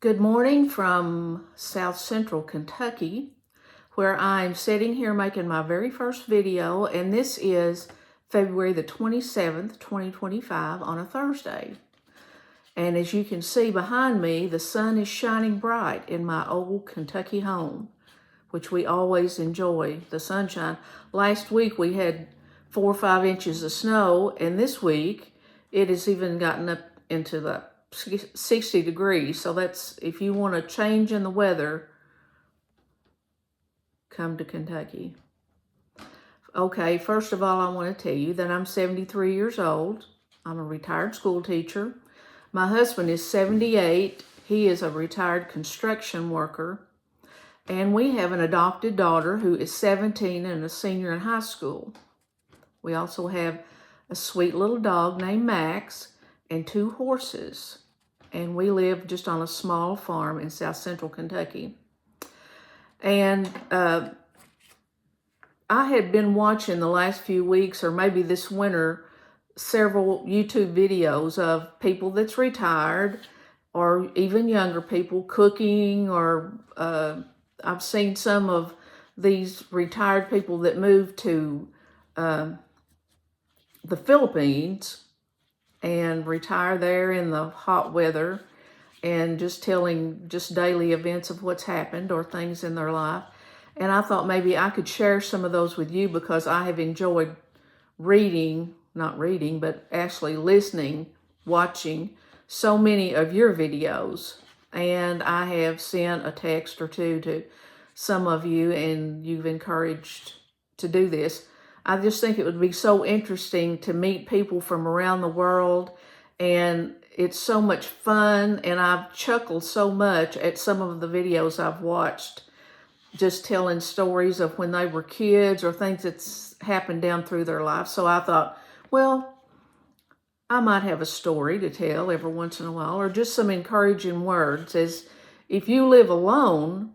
Good morning from South Central Kentucky, where I'm sitting here making my very first video, and this is February the 27th, 2025 on a Thursday. And as you can see behind me, the sun is shining bright in my old Kentucky home, which we always enjoy the sunshine. Last week we had 4 or 5 inches of snow, and this week it has even gotten up into the 60 degrees. So that's, if you want a change in the weather, come to Kentucky. Okay, first of all, I want to tell you that I'm 73 years old. I'm a retired school teacher. My husband is 78. He is a retired construction worker. And we have an adopted daughter who is 17 and a senior in high school. We also have a sweet little dog named Max and 2 horses. And we live just on a small farm in South Central Kentucky. And I had been watching the last few weeks, or maybe this winter, several YouTube videos of people that's retired, or even younger people cooking, or I've seen some of these retired people that moved to the Philippines and retire there in the hot weather and just telling just daily events of what's happened or things in their life. And I thought maybe I could share some of those with you because I have enjoyed not reading, but actually listening, watching so many of your videos. And I have sent a text or two to some of you, and you've encouraged to do this. I just think it would be so interesting to meet people from around the world, and it's so much fun, and I've chuckled so much at some of the videos I've watched, just telling stories of when they were kids or things that's happened down through their life. So I thought, well, I might have a story to tell every once in a while, or just some encouraging words. As if you live alone,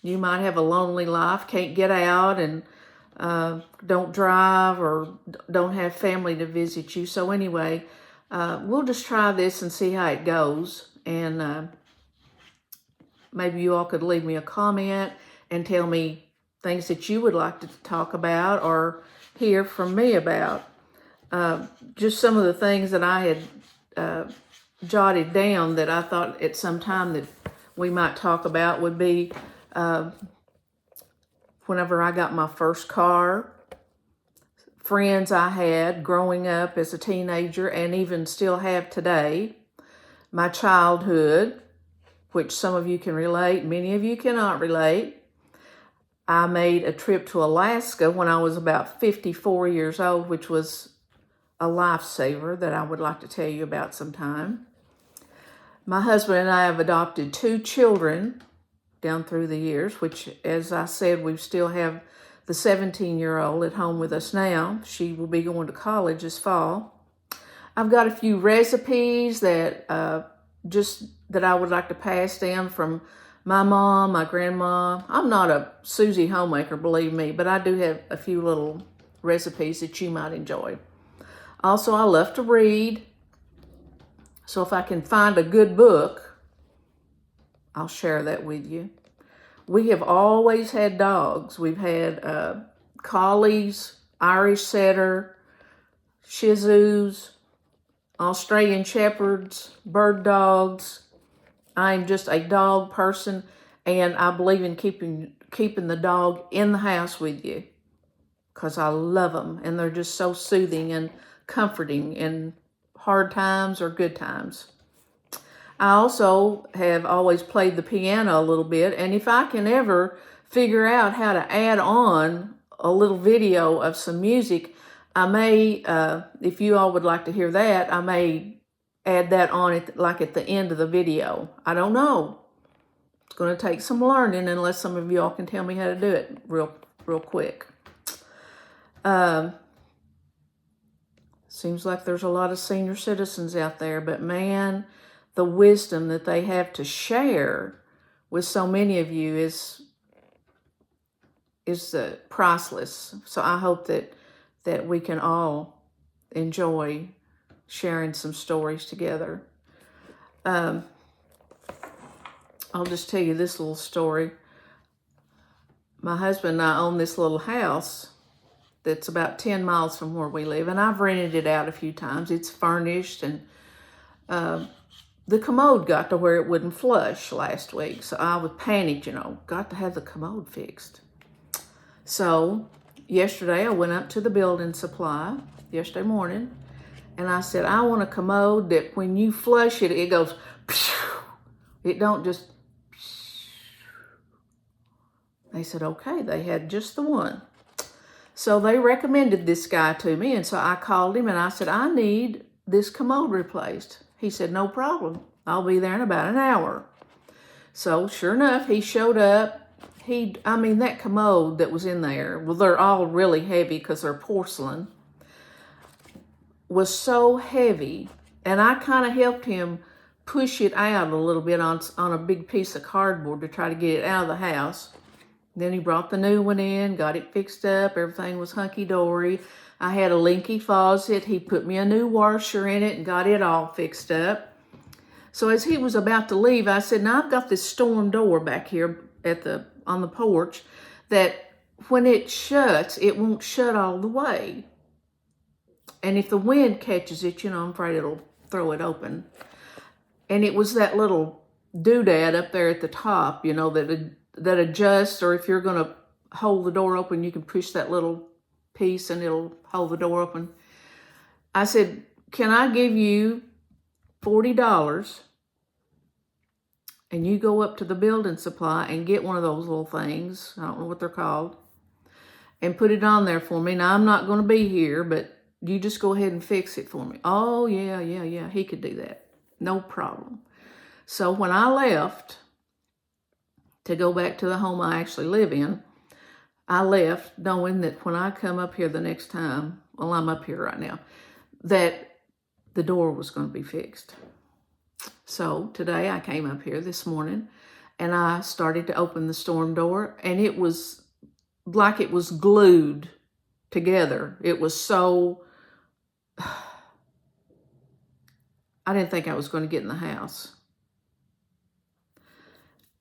you might have a lonely life, can't get out, and don't drive, or don't have family to visit you. So anyway, we'll just try this and see how it goes. And maybe you all could leave me a comment and tell me things that you would like to talk about or hear from me about. Just some of the things that I had jotted down that I thought at some time that we might talk about would be whenever I got my first car, friends I had growing up as a teenager and even still have today, my childhood, which some of you can relate, many of you cannot relate. I made a trip to Alaska when I was about 54 years old, which was a lifesaver that I would like to tell you about sometime. My husband and I have adopted 2 children down through the years, which, as I said, we still have the 17-year-old at home with us now. She will be going to college this fall. I've got a few recipes that that I would like to pass down from my mom, my grandma. I'm not a Susie homemaker, believe me, but I do have a few little recipes that you might enjoy. Also, I love to read. So if I can find a good book, I'll share that with you. We have always had dogs. We've had collies, Irish setter, Shih Tzus, Australian shepherds, bird dogs. I'm just a dog person, and I believe in keeping the dog in the house with you because I love them, and they're just so soothing and comforting in hard times or good times. I also have always played the piano a little bit, and if I can ever figure out how to add on a little video of some music, I may, if you all would like to hear that, I may add that on it like at the end of the video. I don't know. It's going to take some learning, unless some of you all can tell me how to do it real quick. Seems like there's a lot of senior citizens out there, but man, the wisdom that they have to share with so many of you is priceless. So I hope that we can all enjoy sharing some stories together. I'll just tell you this little story. My husband and I own this little house that's about 10 miles from where we live, and I've rented it out a few times. It's furnished, and the commode got to where it wouldn't flush last week, so I was panicked, got to have the commode fixed. So yesterday I went up to the building supply, yesterday morning, and I said, I want a commode that when you flush it, it goes, it don't just. They said, okay, they had just the one. So they recommended this guy to me, and so I called him and I said, I need this commode replaced. He said, no problem. I'll be there in about an hour. So sure enough, he showed up. That commode that was in there, well, they're all really heavy because they're porcelain, was so heavy, and I kind of helped him push it out a little bit on a big piece of cardboard to try to get it out of the house. Then he brought the new one in, got it fixed up. Everything was hunky-dory. I had a leaky faucet. He put me a new washer in it and got it all fixed up. So as he was about to leave, I said, now I've got this storm door back here on the porch that when it shuts, it won't shut all the way. And if the wind catches it, I'm afraid it'll throw it open. And it was that little doodad up there at the top, that adjusts, or if you're going to hold the door open, you can push that little piece and it'll hold the door open. I said, can I give you $40 and you go up to the building supply and get one of those little things, I don't know what they're called, and put it on there for me. Now, I'm not going to be here, but you just go ahead and fix it for me. Oh, yeah, he could do that. No problem. So when I left to go back to the home I actually live in, I left knowing that when I come up here the next time, well, I'm up here right now, that the door was going to be fixed. So today I came up here this morning and I started to open the storm door, and it was like it was glued together. It was so, I didn't think I was going to get in the house.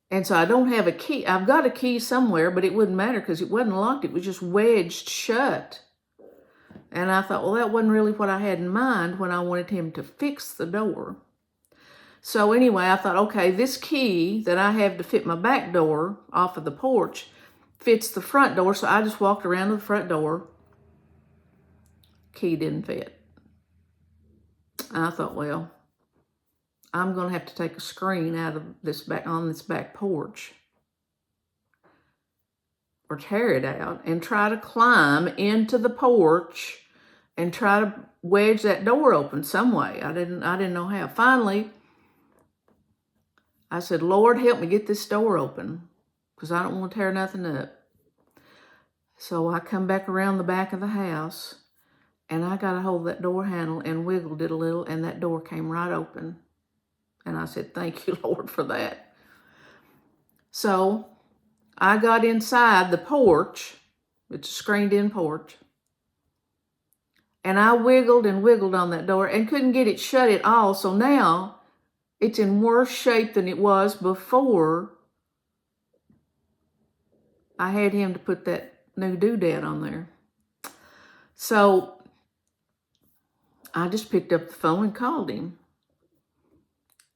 And so I don't have a key. I've got a key somewhere, but it wouldn't matter because it wasn't locked. It was just wedged shut. And I thought, well, that wasn't really what I had in mind when I wanted him to fix the door. So anyway, I thought, okay, this key that I have to fit my back door off of the porch fits the front door. So I just walked around to the front door. Key didn't fit. I thought, well, I'm going to have to take a screen out of this back porch, or tear it out and try to climb into the porch and try to wedge that door open some way. I didn't know how. Finally, I said, Lord, help me get this door open because I don't want to tear nothing up. So I come back around the back of the house and I got a hold of that door handle and wiggled it a little, and that door came right open. And I said, thank you, Lord, for that. So I got inside the porch. It's a screened-in porch. And I wiggled and wiggled on that door and couldn't get it shut at all. So now it's in worse shape than it was before I had him to put that new doodad on there. So I just picked up the phone and called him.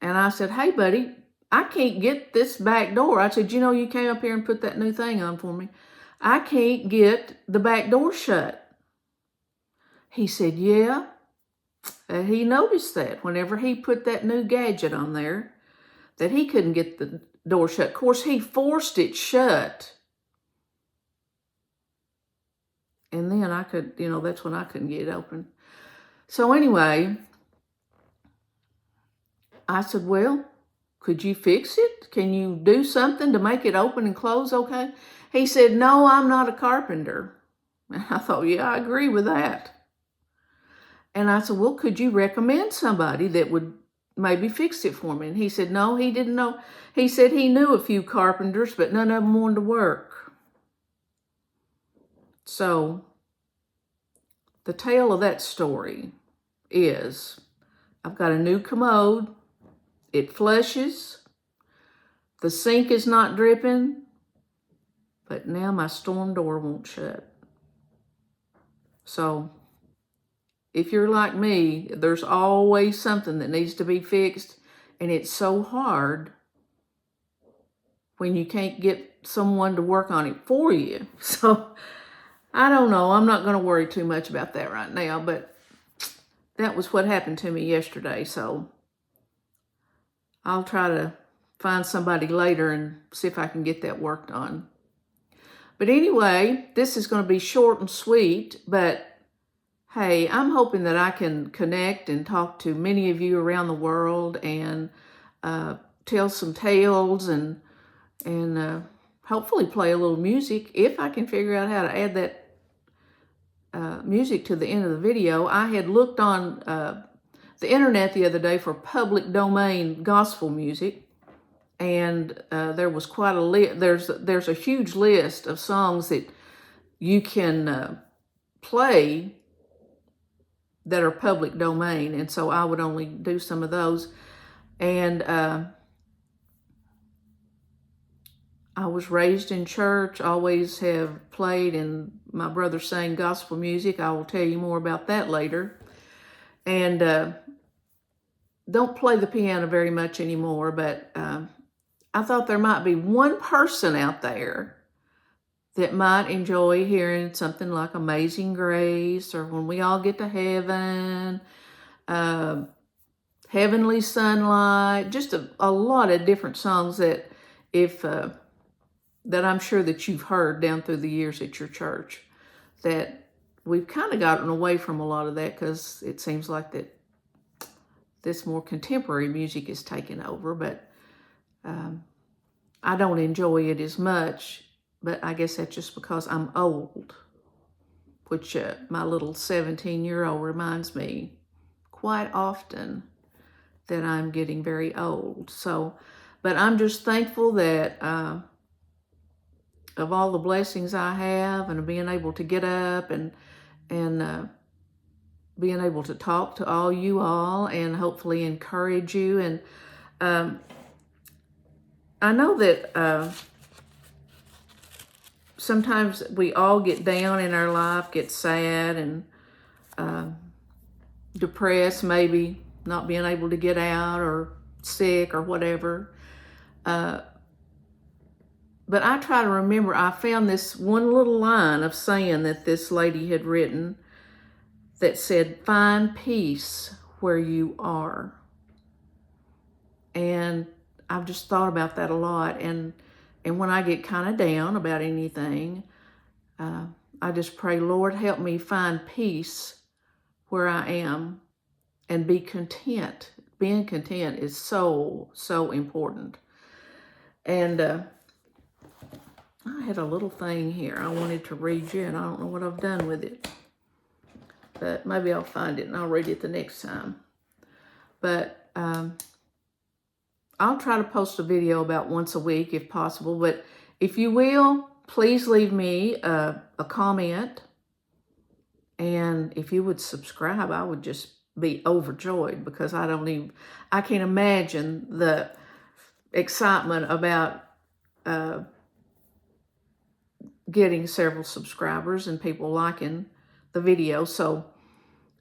And I said, hey, buddy, I can't get this back door. I said, you came up here and put that new thing on for me. I can't get the back door shut. He said, yeah. And he noticed that whenever he put that new gadget on there, that he couldn't get the door shut. Of course, he forced it shut. And then I could, that's when I couldn't get it open. So anyway, I said, well, could you fix it? Can you do something to make it open and close okay? He said, no, I'm not a carpenter. And I thought, yeah, I agree with that. And I said, well, could you recommend somebody that would maybe fix it for me? And he said, no, he didn't know. He said he knew a few carpenters, but none of them wanted to work. So the tale of that story is I've got a new commode. It flushes. The sink is not dripping, but now my storm door won't shut. So if you're like me, there's always something that needs to be fixed, and it's so hard when you can't get someone to work on it for you. So I don't know. I'm not going to worry too much about that right now, but that was what happened to me yesterday. So I'll try to find somebody later and see if I can get that worked on. But anyway, this is going to be short and sweet, but hey, I'm hoping that I can connect and talk to many of you around the world and tell some tales and hopefully play a little music if I can figure out how to add that music to the end of the video. I had looked on the internet the other day for public domain gospel music, and there was quite a list. There's a huge list of songs that you can play that are public domain, and so I would only do some of those. And I was raised in church, always have played, and my brother sang gospel music. I will tell you more about that later. And don't play the piano very much anymore, but I thought there might be one person out there that might enjoy hearing something like Amazing Grace, or When We All Get to Heaven, Heavenly Sunlight, just a lot of different songs that that I'm sure that you've heard down through the years at your church. That we've kind of gotten away from a lot of that because it seems like that this more contemporary music is taking over, but I don't enjoy it as much. But I guess that's just because I'm old, which my little 17-year-old reminds me quite often that I'm getting very old. So, but I'm just thankful that of all the blessings I have, and being able to get up and being able to talk to all you all and hopefully encourage you. And I know that sometimes we all get down in our life, get sad and depressed, maybe not being able to get out or sick or whatever. But I try to remember, I found this one little line of saying that this lady had written that said, "Find peace where you are." And I've just thought about that a lot. And when I get kind of down about anything, I just pray, Lord, help me find peace where I am and be content. Being content is so, so important. And I had a little thing here I wanted to read you, and I don't know what I've done with it. But maybe I'll find it and I'll read it the next time. But I'll try to post a video about once a week if possible. But if you will, please leave me a comment. And if you would subscribe, I would just be overjoyed, because I can't imagine the excitement about getting several subscribers and people liking the video. So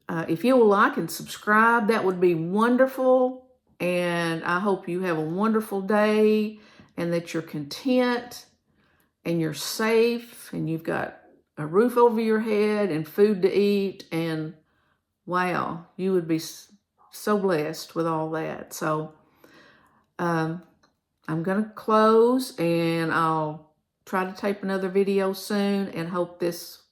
if you will like and subscribe, that would be wonderful. And I hope you have a wonderful day, and that you're content and you're safe and you've got a roof over your head and food to eat. And wow, you would be so blessed with all that. So I'm going to close, and I'll try to tape another video soon, and hope this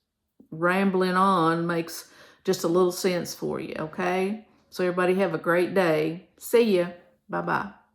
rambling on makes just a little sense for you, okay? So everybody have a great day. See ya. Bye-bye.